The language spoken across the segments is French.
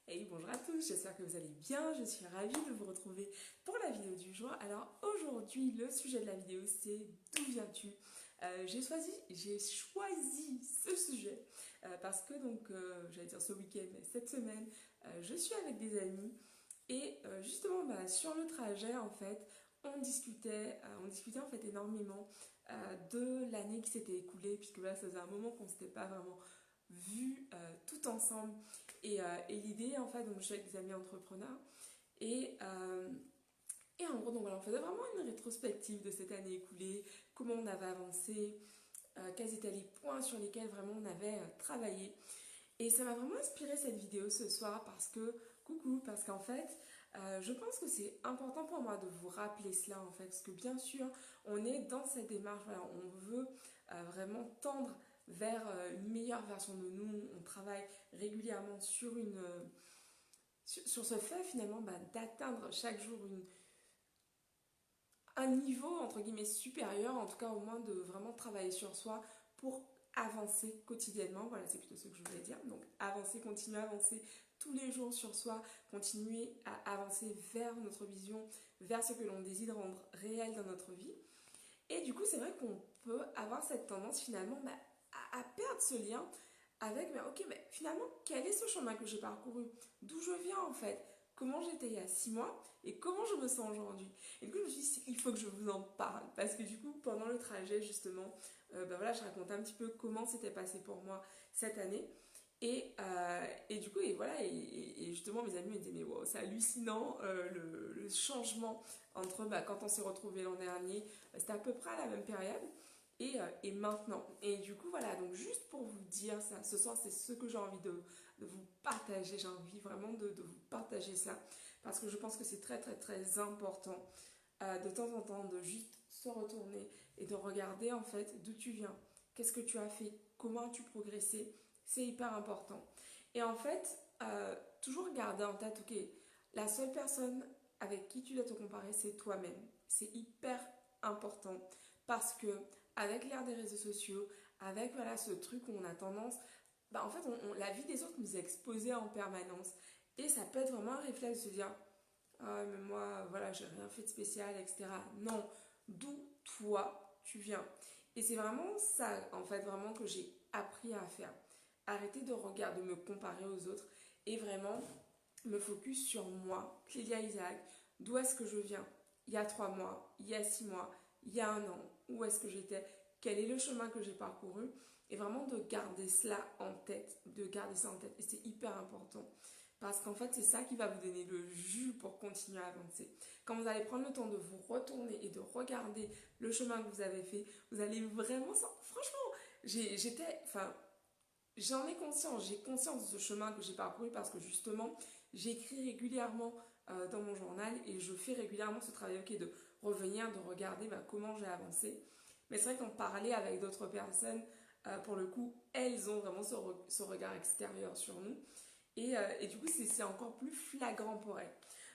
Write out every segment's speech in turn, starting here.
Hey, bonjour à tous, j'espère que vous allez bien, je suis ravie de vous retrouver pour la vidéo du jour. Alors aujourd'hui, le sujet de la vidéo c'est d'où viens-tu? J'ai choisi ce sujet parce que j'allais dire ce week-end, mais cette semaine, je suis avec des amis et justement sur le trajet en fait, on discutait en fait énormément de l'année qui s'était écoulée puisque là ça faisait un moment qu'on s'était pas vraiment vu tout ensemble. Et l'idée, en fait, donc je suis avec des amis entrepreneurs. Et, euh, et en gros, donc voilà, on faisait vraiment une rétrospective de cette année écoulée, comment on avait avancé, quels étaient les points sur lesquels vraiment on avait travaillé. Et ça m'a vraiment inspiré cette vidéo ce soir parce qu'en fait, je pense que c'est important pour moi de vous rappeler cela en fait, parce que bien sûr, on est dans cette démarche, voilà, on veut vraiment tendre vers une meilleure version de nous, on travaille régulièrement sur ce fait finalement d'atteindre chaque jour un niveau entre guillemets supérieur, en tout cas au moins de vraiment travailler sur soi pour avancer quotidiennement, voilà c'est plutôt ce que je voulais dire, donc avancer, continuer à avancer tous les jours sur soi, continuer à avancer vers notre vision, vers ce que l'on désire rendre réel dans notre vie. Et du coup c'est vrai qu'on peut avoir cette tendance finalement à perdre ce lien avec, mais ok, mais finalement, quel est ce chemin que j'ai parcouru? D'où je viens en fait? Comment j'étais il y a 6 mois et comment je me sens aujourd'hui? Et du coup, je me suis dit, il faut que je vous en parle parce que du coup, pendant le trajet, justement, voilà, je racontais un petit peu comment c'était passé pour moi cette année. Et du coup, et voilà, et justement, mes amis me disaient, mais wow, c'est hallucinant le changement entre quand on s'est retrouvé l'an dernier, c'était à peu près à la même période et maintenant. Et du coup, voilà, donc juste pour vous dire ça, ce soir, c'est ce que j'ai envie de vous partager. J'ai envie vraiment de vous partager ça parce que je pense que c'est très, très, très important de temps en temps de juste se retourner et de regarder en fait d'où tu viens, qu'est-ce que tu as fait, comment as-tu progressé. C'est hyper important. Et en fait, toujours garder en tête, ok, la seule personne avec qui tu dois te comparer, c'est toi-même. C'est hyper important parce que avec l'ère des réseaux sociaux, avec voilà ce truc où on a tendance, en fait, la vie des autres nous est exposée en permanence. Et ça peut être vraiment un réflexe de se dire, ah mais moi, voilà, j'ai rien fait de spécial, etc. Non, d'où toi tu viens. Et c'est vraiment ça, en fait, vraiment que j'ai appris à faire. Arrêter de regarder, de me comparer aux autres et vraiment me focus sur moi, Clélia Isaac, d'où est-ce que je viens? Il y a 3 mois, il y a 6 mois, il y a un an, où est-ce que j'étais? Quel est le chemin que j'ai parcouru? Et vraiment de garder cela en tête, de garder ça en tête. Et c'est hyper important. Parce qu'en fait, c'est ça qui va vous donner le jus pour continuer à avancer. Quand vous allez prendre le temps de vous retourner et de regarder le chemin que vous avez fait, vous allez vraiment... Franchement, enfin, j'en ai conscience, j'ai conscience de ce chemin que j'ai parcouru parce que justement, j'écris régulièrement dans mon journal et je fais régulièrement ce travail de revenir, de regarder comment j'ai avancé. Mais c'est vrai qu'en parler avec d'autres personnes, pour le coup, elles ont vraiment ce regard extérieur sur nous. Et du coup, c'est encore plus flagrant pour elles.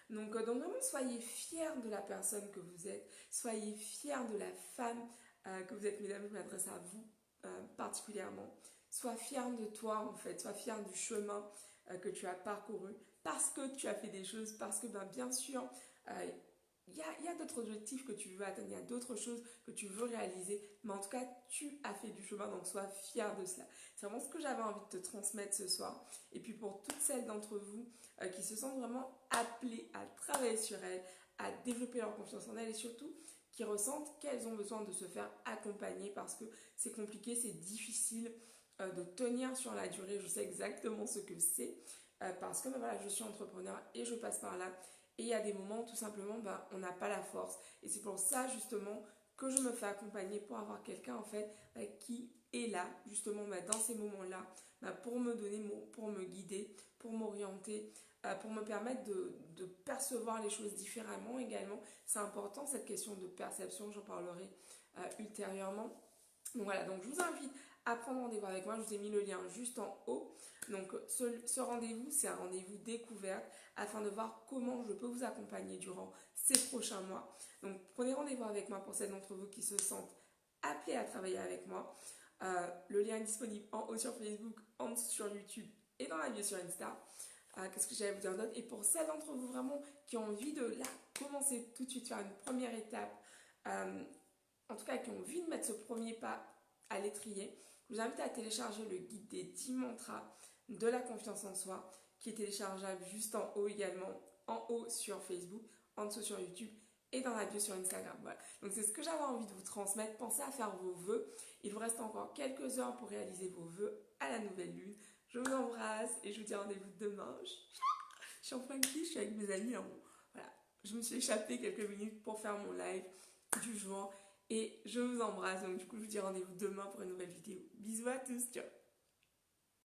Donc vraiment, soyez fiers de la personne que vous êtes. Soyez fiers de la femme que vous êtes. Mesdames, je m'adresse à vous particulièrement. Sois fier de toi, en fait. Sois fier du chemin que tu as parcouru. Parce que tu as fait des choses. Parce que, bien sûr, euh, il y a d'autres objectifs que tu veux atteindre, il y a d'autres choses que tu veux réaliser, mais en tout cas, tu as fait du chemin, donc sois fier de cela. C'est vraiment ce que j'avais envie de te transmettre ce soir. Et puis pour toutes celles d'entre vous qui se sentent vraiment appelées à travailler sur elles, à développer leur confiance en elles et surtout qui ressentent qu'elles ont besoin de se faire accompagner parce que c'est compliqué, c'est difficile de tenir sur la durée. Je sais exactement ce que c'est parce que voilà, je suis entrepreneur et je passe par là. Et il y a des moments où tout simplement on n'a pas la force. Et c'est pour ça justement que je me fais accompagner pour avoir quelqu'un en fait qui est là justement dans ces moments-là pour me donner, pour me guider, pour m'orienter, pour me permettre de percevoir les choses différemment également. C'est important cette question de perception, j'en parlerai ultérieurement. Donc voilà, donc je vous invite à prendre rendez-vous avec moi. Je vous ai mis le lien juste en haut. Donc ce rendez-vous, c'est un rendez-vous découverte afin de voir comment je peux vous accompagner durant ces prochains mois. Donc prenez rendez-vous avec moi pour celles d'entre vous qui se sentent appelées à travailler avec moi. Le lien est disponible en haut sur Facebook, en dessous sur YouTube et dans la bio sur Insta. Qu'est-ce que j'allais vous dire d'autre? Et pour celles d'entre vous vraiment qui ont envie de là commencer tout de suite, faire une première étape, en tout cas qui ont envie de mettre ce premier pas à l'étrier, je vous invite à télécharger le guide des 10 mantras de la confiance en soi, qui est téléchargeable juste en haut également, en haut sur Facebook, en dessous sur YouTube et dans la bio sur Instagram. Voilà. Donc c'est ce que j'avais envie de vous transmettre. Pensez à faire vos vœux. Il vous reste encore quelques heures pour réaliser vos vœux à la nouvelle lune. Je vous embrasse et je vous dis rendez-vous demain. Je suis en plein kiff, je suis avec mes amis. Voilà. Je me suis échappée quelques minutes pour faire mon live du jour. Et je vous embrasse. Donc du coup, je vous dis rendez-vous demain pour une nouvelle vidéo. Bisous à tous. Ciao.